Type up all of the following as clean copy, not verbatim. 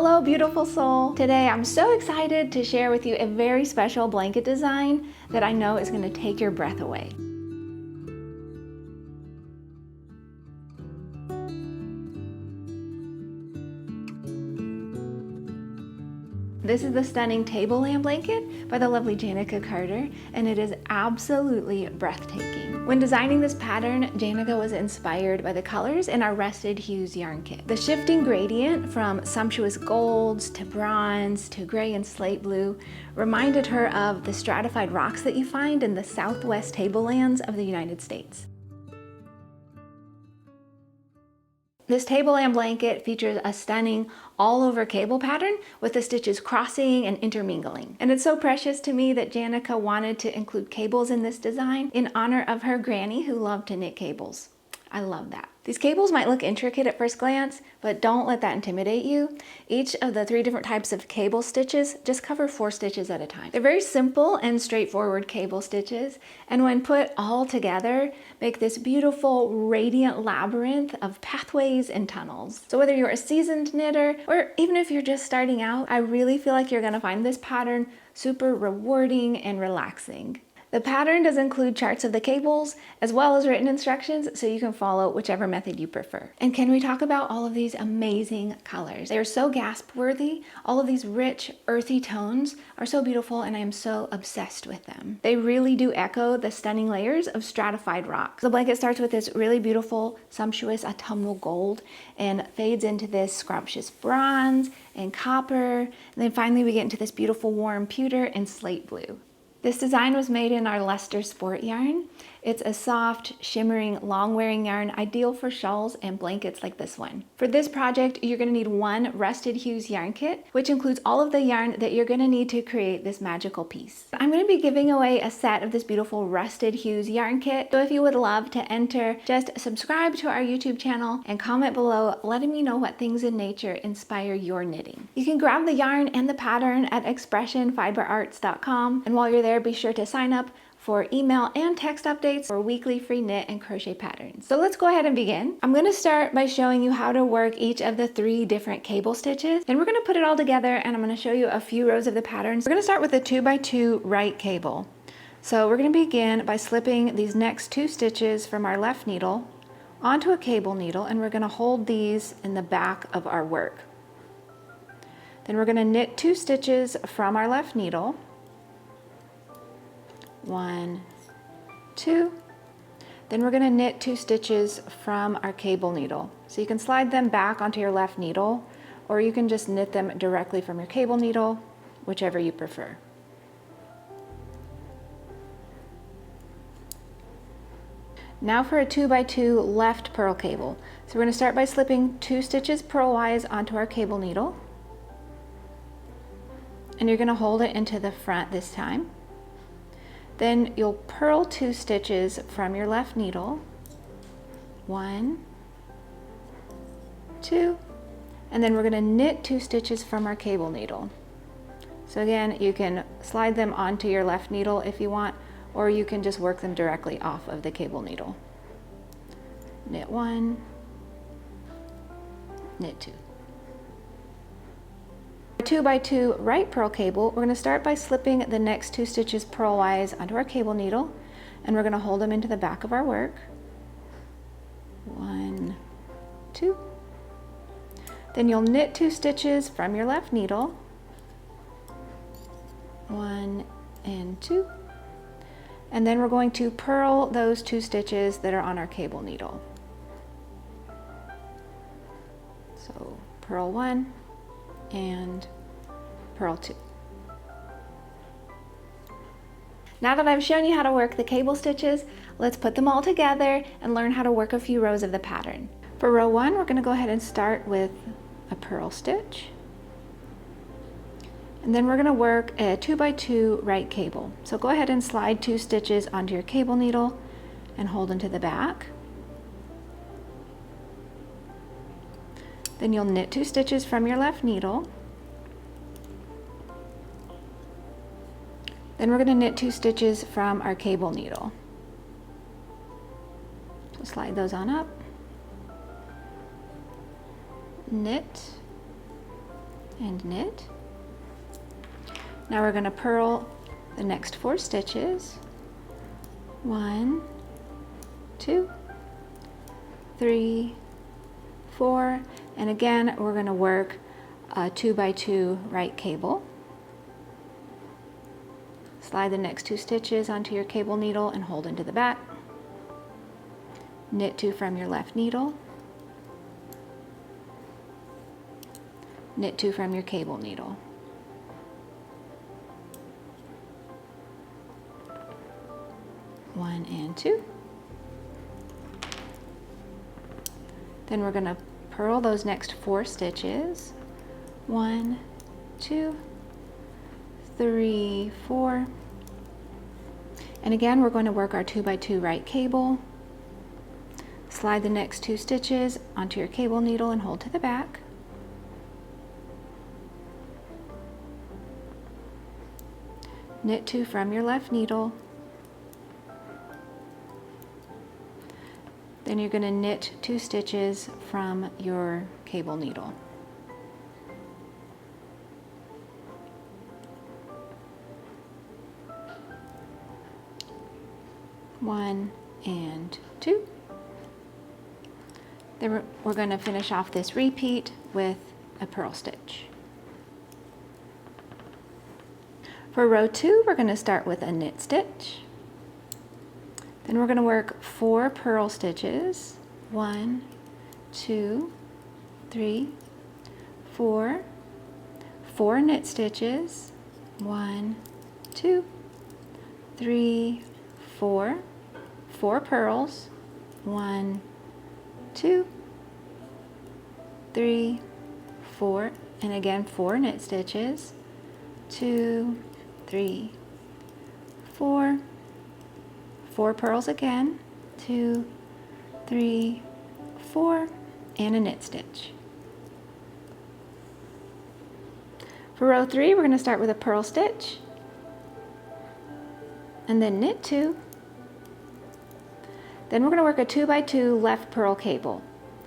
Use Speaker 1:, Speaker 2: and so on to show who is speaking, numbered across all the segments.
Speaker 1: Hello, beautiful soul. Today I'm so excited to share with you a very special blanket design that I know is going to take your breath away. This is the stunning Tableland blanket by the lovely Janica Carter, and it is absolutely breathtaking. When designing this pattern, Janica was inspired by the colors in our Rested Hues yarn kit. The shifting gradient from sumptuous golds to bronze to gray and slate blue reminded her of the stratified rocks that you find in the southwest tablelands of the United States. This Tableland blanket features a stunning all-over cable pattern with the stitches crossing and intermingling. And it's so precious to me that Janica wanted to include cables in this design in honor of her granny who loved to knit cables. I love that. These cables might look intricate at first glance, but don't let that intimidate you. Each of the 3 different types of cable stitches just cover 4 stitches at a time. They're very simple and straightforward cable stitches, and when put all together, make this beautiful, radiant labyrinth of pathways and tunnels. So whether you're a seasoned knitter, or even if you're just starting out, I really feel like you're gonna find this pattern super rewarding and relaxing. The pattern does include charts of the cables as well as written instructions, so you can follow whichever method you prefer. And can we talk about all of these amazing colors? They are so gasp worthy. All of these rich, earthy tones are so beautiful, and I am so obsessed with them. They really do echo the stunning layers of stratified rocks. The blanket starts with this really beautiful, sumptuous autumnal gold and fades into this scrumptious bronze and copper. And then finally we get into this beautiful warm pewter and slate blue. This design was made in our Leicester Sport yarn. It's a soft, shimmering, long-wearing yarn, ideal for shawls and blankets like this one. For this project, you're gonna need one Rested Hues yarn kit, which includes all of the yarn that you're gonna need to create this magical piece. I'm gonna be giving away a set of this beautiful Rested Hues yarn kit, so if you would love to enter, just subscribe to our YouTube channel and comment below letting me know what things in nature inspire your knitting. You can grab the yarn and the pattern at expressionfiberarts.com, and while you're there, be sure to sign up for email and text updates for weekly free knit and crochet patterns. So let's go ahead and begin. I'm gonna start by showing you how to work each of the 3 different cable stitches. Then we're gonna put it all together, and I'm gonna show you a few rows of the patterns. We're gonna start with a 2x2 right cable. So we're gonna begin by slipping these next 2 stitches from our left needle onto a cable needle, and we're gonna hold these in the back of our work. Then we're gonna knit 2 stitches from our left needle. 1, 2. Then we're going to knit 2 stitches from our cable needle. So you can slide them back onto your left needle, or you can just knit them directly from your cable needle, whichever you prefer. Now for a 2x2 left purl cable. So we're going to start by slipping 2 stitches purlwise onto our cable needle, and you're going to hold it into the front this time. Then you'll purl 2 stitches from your left needle, 1, 2, and then we're going to knit 2 stitches from our cable needle. So again, you can slide them onto your left needle if you want, or you can just work them directly off of the cable needle. Knit 1, knit 2. 2x2 right purl cable, we're going to start by slipping the next 2 stitches purlwise onto our cable needle, and we're going to hold them into the back of our work. 1, 2. Then you'll knit 2 stitches from your left needle. 1 and 2. And then we're going to purl those 2 stitches that are on our cable needle. So purl 1 and purl 2. Now that I've shown you how to work the cable stitches, let's put them all together and learn how to work a few rows of the pattern. For row 1, we're going to go ahead and start with a purl stitch, and then we're going to work a 2x2 right cable. So go ahead and slide 2 stitches onto your cable needle and hold into the back. Then you'll knit 2 stitches from your left needle. Then we're going to knit 2 stitches from our cable needle. So slide those on up, knit, and knit. Now we're going to purl the next 4 stitches. 1, 2, 3, 4, and again we're going to work a 2x2 right cable. Slide the next 2 stitches onto your cable needle and hold into the back. Knit 2 from your left needle. Knit 2 from your cable needle. One and 2. Then we're going to purl those next 4 stitches. 1, 2, 3, 4. And again, we're going to work our 2x2 right cable. Slide the next 2 stitches onto your cable needle and hold to the back. Knit 2 from your left needle. Then you're going to knit 2 stitches from your cable needle. One and 2. Then we're going to finish off this repeat with a purl stitch. For row 2, we're going to start with a knit stitch. Then we're going to work 4 purl stitches. 1, 2, 3, 4. 4 knit stitches. 1, 2, 3, 4. 4 purls. 1, 2, 3, 4, and again 4 knit stitches. 2, 3, 4. 4 purls again, 2, 3, 4, and a knit stitch. For row 3, we're going to start with a purl stitch, and then knit 2. Then we're going to work a 2x2 left purl cable.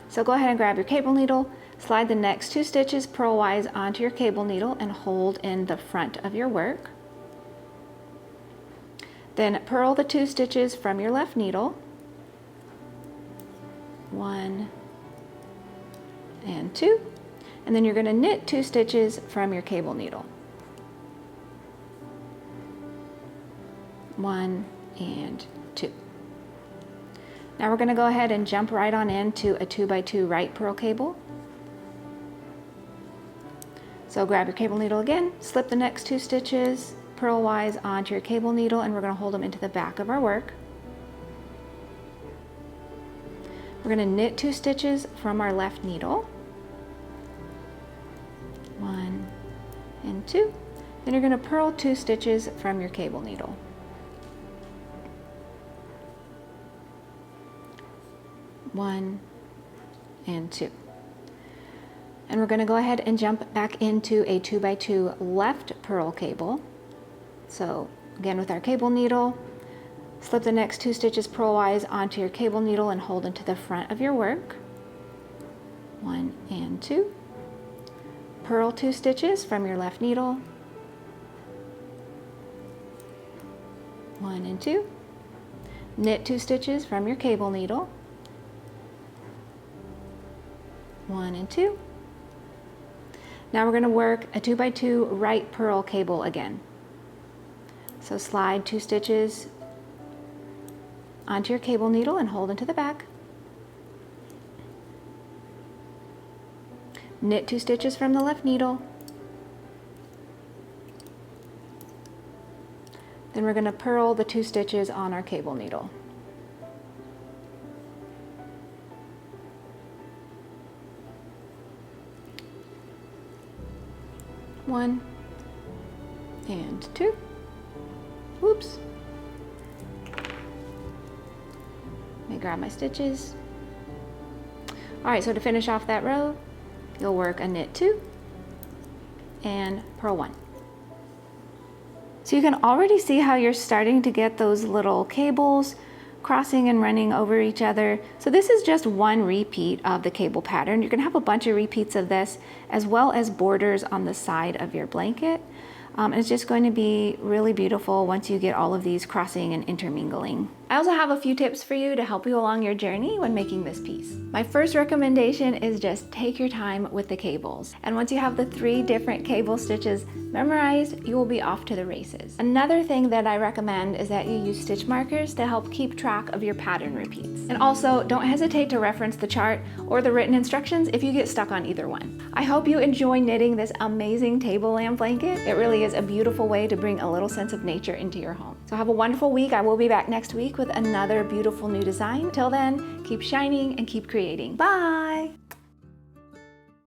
Speaker 1: So go ahead and grab your cable needle, slide the next 2 stitches purlwise onto your cable needle, and hold in the front of your work. Then purl the 2 stitches from your left needle. 1 and 2. And then you're going to knit 2 stitches from your cable needle. 1 and 2. Now we're going to go ahead and jump right on into a 2x2 right purl cable. So grab your cable needle again, slip the next 2 stitches purlwise onto your cable needle, and we're going to hold them into the back of our work. We're going to knit 2 stitches from our left needle. 1 and 2. Then you're going to purl 2 stitches from your cable needle. 1 and 2. And we're going to go ahead and jump back into a 2x2 left purl cable. So again, with our cable needle, slip the next 2 stitches purlwise onto your cable needle and hold into the front of your work. 1 and 2. Purl 2 stitches from your left needle. 1 and 2. Knit 2 stitches from your cable needle. 1 and 2. Now we're going to work a 2x2 right purl cable again. So slide 2 stitches onto your cable needle and hold into the back. Knit 2 stitches from the left needle. Then we're going to purl the 2 stitches on our cable needle. One and 2. Whoops. Let me grab my stitches. Alright, so to finish off that row, you'll work a knit 2 and purl 1. So you can already see how you're starting to get those little cables crossing and running over each other. So this is just one repeat of the cable pattern. You're gonna have a bunch of repeats of this, as well as borders on the side of your blanket. It's just going to be really beautiful once you get all of these crossing and intermingling. I also have a few tips for you to help you along your journey when making this piece. My first recommendation is just take your time with the cables. And once you have the 3 different cable stitches memorized, you will be off to the races. Another thing that I recommend is that you use stitch markers to help keep track of your pattern repeats. And also, don't hesitate to reference the chart or the written instructions if you get stuck on either one. I hope you enjoy knitting this amazing Tableland blanket. It really is a beautiful way to bring a little sense of nature into your home. So have a wonderful week. I will be back next week with another beautiful new design. Till then, keep shining and keep creating. Bye!